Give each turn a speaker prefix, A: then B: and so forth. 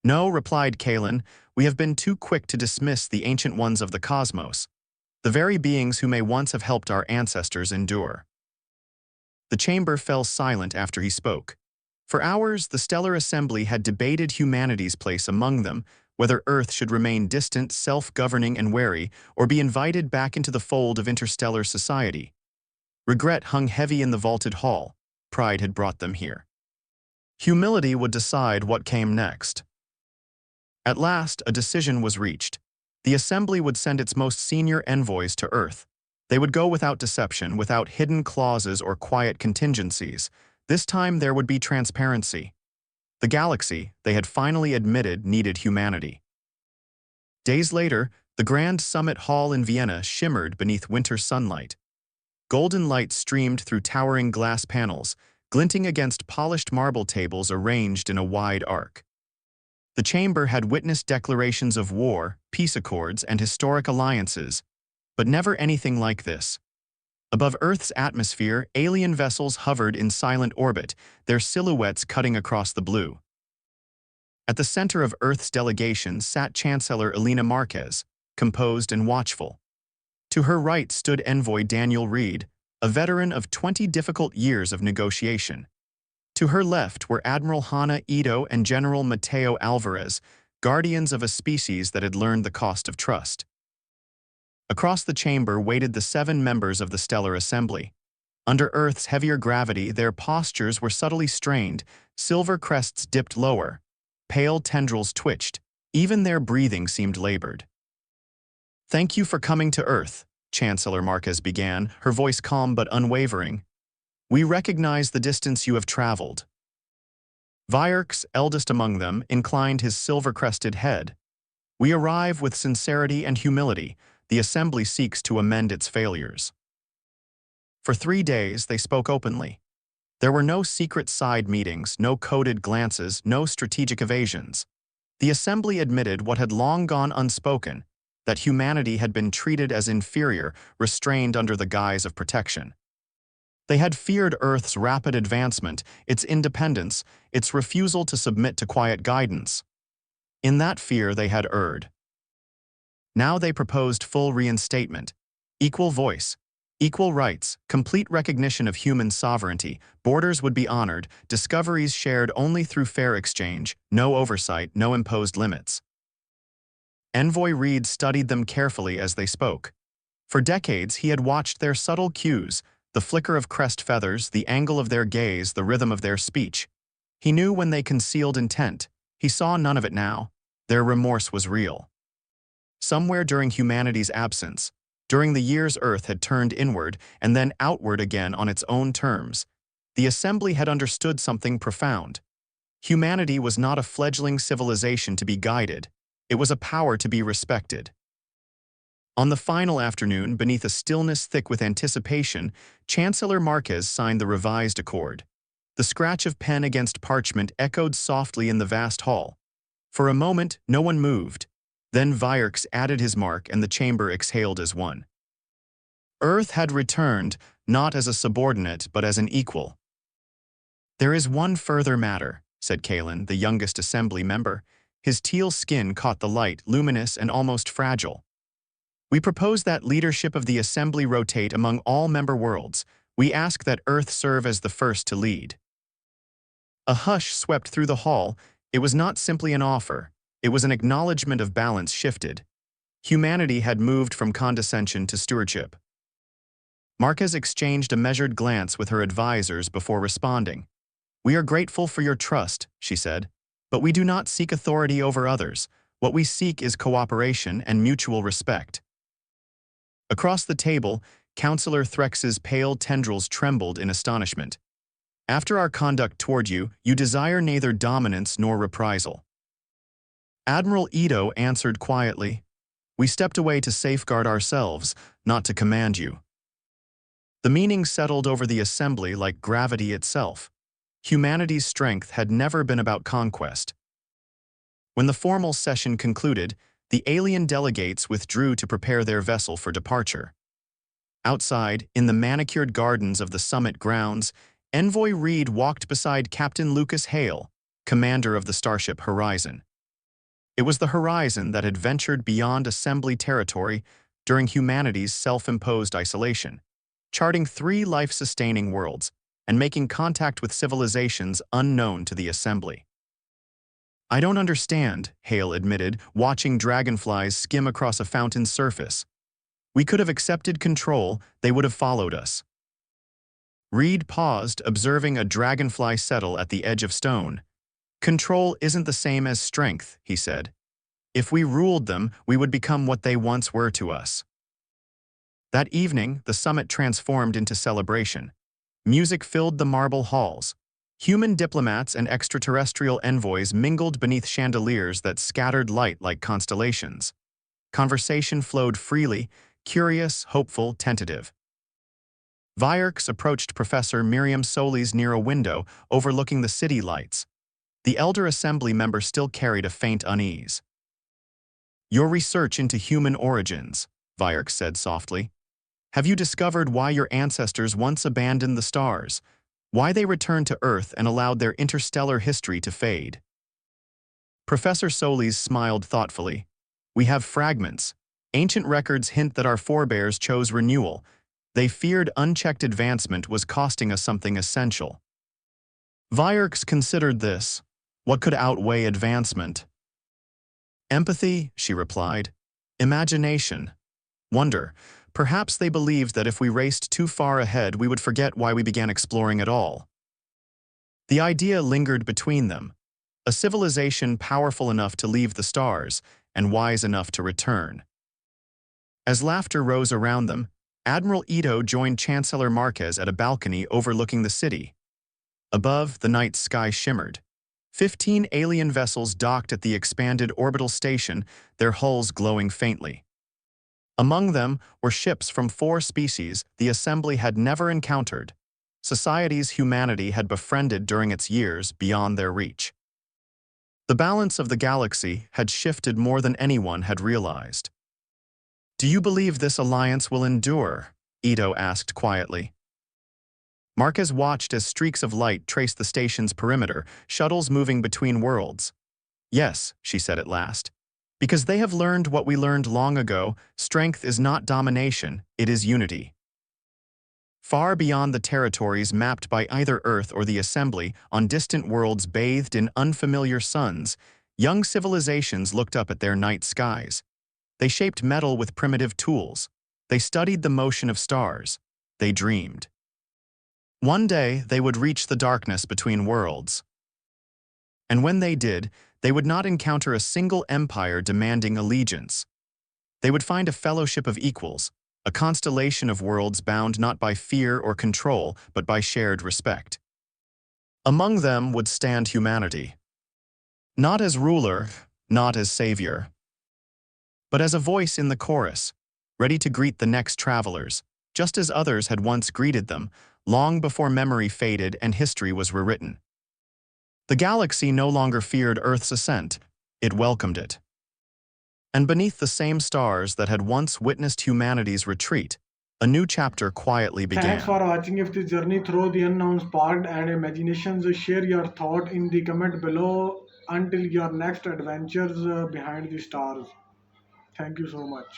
A: No, replied Kalen, we have been too quick to dismiss the ancient ones of the cosmos, the very beings who may once have helped our ancestors endure. The chamber fell silent after he spoke. For hours, the Stellar Assembly had debated humanity's place among them, whether Earth should remain distant, self-governing and wary, or be invited back into the fold of interstellar society. Regret hung heavy in the vaulted hall. Pride had brought them here. Humility would decide what came next. At last, a decision was reached. The Assembly would send its most senior envoys to Earth. They would go without deception, without hidden clauses or quiet contingencies. This time there would be transparency. The galaxy, they had finally admitted, needed humanity. Days later, the Grand Summit Hall in Vienna shimmered beneath winter sunlight. Golden light streamed through towering glass panels, glinting against polished marble tables arranged in a wide arc. The chamber had witnessed declarations of war, peace accords, and historic alliances, but never anything like this. Above Earth's atmosphere, alien vessels hovered in silent orbit, their silhouettes cutting across the blue. At the center of Earth's delegation sat Chancellor Elena Marquez, composed and watchful. To her right stood Envoy Daniel Reed, a veteran of 20 difficult years of negotiation. To her left were Admiral Hana Ito and General Mateo Alvarez, guardians of a species that had learned the cost of trust. Across the chamber waited the 7 members of the Stellar Assembly. Under Earth's heavier gravity, their postures were subtly strained, silver crests dipped lower, pale tendrils twitched, even their breathing seemed labored. "Thank you for coming to Earth," Chancellor Marquez began, her voice calm but unwavering. "We recognize the distance you have traveled." Vyerks, eldest among them, inclined his silver-crested head. "We arrive with sincerity and humility. The Assembly seeks to amend its failures." For 3 days, they spoke openly. There were no secret side meetings, no coded glances, no strategic evasions. The Assembly admitted what had long gone unspoken, that humanity had been treated as inferior, restrained under the guise of protection. They had feared Earth's rapid advancement, its independence, its refusal to submit to quiet guidance. In that fear they had erred. Now they proposed full reinstatement, equal voice, equal rights, complete recognition of human sovereignty, borders would be honored, discoveries shared only through fair exchange, no oversight, no imposed limits. Envoy Reed studied them carefully as they spoke. For decades he had watched their subtle cues, the flicker of crest feathers, the angle of their gaze, the rhythm of their speech. He knew when they concealed intent. He saw none of it now. Their remorse was real. Somewhere during humanity's absence, during the years Earth had turned inward and then outward again on its own terms, the Assembly had understood something profound. Humanity was not a fledgling civilization to be guided. It was a power to be respected. On the final afternoon, beneath a stillness thick with anticipation, Chancellor Marquez signed the revised accord. The scratch of pen against parchment echoed softly in the vast hall. For a moment, no one moved. Then Vyerks added his mark and the chamber exhaled as one. Earth had returned, not as a subordinate, but as an equal. "There is one further matter," said Kalen, the youngest Assembly member. His teal skin caught the light, luminous and almost fragile. "We propose that leadership of the Assembly rotate among all member worlds. We ask that Earth serve as the first to lead." A hush swept through the hall. It was not simply an offer. It was an acknowledgement of balance shifted. Humanity had moved from condescension to stewardship. Marquez exchanged a measured glance with her advisors before responding. "We are grateful for your trust," she said, "but we do not seek authority over others. What we seek is cooperation and mutual respect." Across the table, Councillor Threx's pale tendrils trembled in astonishment. "After our conduct toward you, you desire neither dominance nor reprisal." Admiral Ito answered quietly, "We stepped away to safeguard ourselves, not to command you." The meaning settled over the Assembly like gravity itself. Humanity's strength had never been about conquest. When the formal session concluded, the alien delegates withdrew to prepare their vessel for departure. Outside, in the manicured gardens of the summit grounds, Envoy Reed walked beside Captain Lucas Hale, commander of the starship Horizon. It was the horizon that had ventured beyond assembly territory during humanity's self-imposed isolation, charting three life-sustaining worlds and making contact with civilizations unknown to the assembly. I don't understand, Hale admitted, watching dragonflies skim across a fountain's surface. We could have accepted control, they would have followed us. Reed paused, observing a dragonfly settle at the edge of stone. Control isn't the same as strength, he said. If we ruled them, we would become what they once were to us. That evening, the summit transformed into celebration. Music filled the marble halls. Human diplomats and extraterrestrial envoys mingled beneath chandeliers that scattered light like constellations. Conversation flowed freely, curious, hopeful, tentative. Vierks approached Professor Miriam Solis near a window overlooking the city lights. The elder assembly member still carried a faint unease. Your research into human origins, Vierks said softly. Have you discovered why your ancestors once abandoned the stars? Why they returned to Earth and allowed their interstellar history to fade? Professor Solis smiled thoughtfully. We have fragments. Ancient records hint that our forebears chose renewal. They feared unchecked advancement was costing us something essential. Vierks considered this. What could outweigh advancement? Empathy, she replied. Imagination. Wonder. Perhaps they believed that if we raced too far ahead, we would forget why we began exploring at all. The idea lingered between them. A civilization powerful enough to leave the stars and wise enough to return. As laughter rose around them, Admiral Ito joined Chancellor Marquez at a balcony overlooking the city. Above, the night sky shimmered. 15 alien vessels docked at the expanded orbital station, their hulls glowing faintly. Among them were ships from 4 species the Assembly had never encountered, societies humanity had befriended during its years beyond their reach. The balance of the galaxy had shifted more than anyone had realized. Do you believe this alliance will endure? Ito asked quietly. Marquez watched as streaks of light traced the station's perimeter, shuttles moving between worlds. Yes, she said at last. Because they have learned what we learned long ago, strength is not domination, it is unity. Far beyond the territories mapped by either Earth or the Assembly, on distant worlds bathed in unfamiliar suns, young civilizations looked up at their night skies. They shaped metal with primitive tools. They studied the motion of stars. They dreamed. One day, they would reach the darkness between worlds. And when they did, they would not encounter a single empire demanding allegiance. They would find a fellowship of equals, a constellation of worlds bound not by fear or control, but by shared respect. Among them would stand humanity. Not as ruler, not as savior, but as a voice in the chorus, ready to greet the next travelers, just as others had once greeted them, long before memory faded and history was rewritten. The galaxy no longer feared Earth's ascent, it welcomed it. And beneath the same stars that had once witnessed humanity's retreat, a new chapter quietly
B: Thanks for
A: began.
B: watching. If this journey through the unknown sparked and imaginations, share your thought in the comment below. Until your next adventures behind the stars. Thank you so much.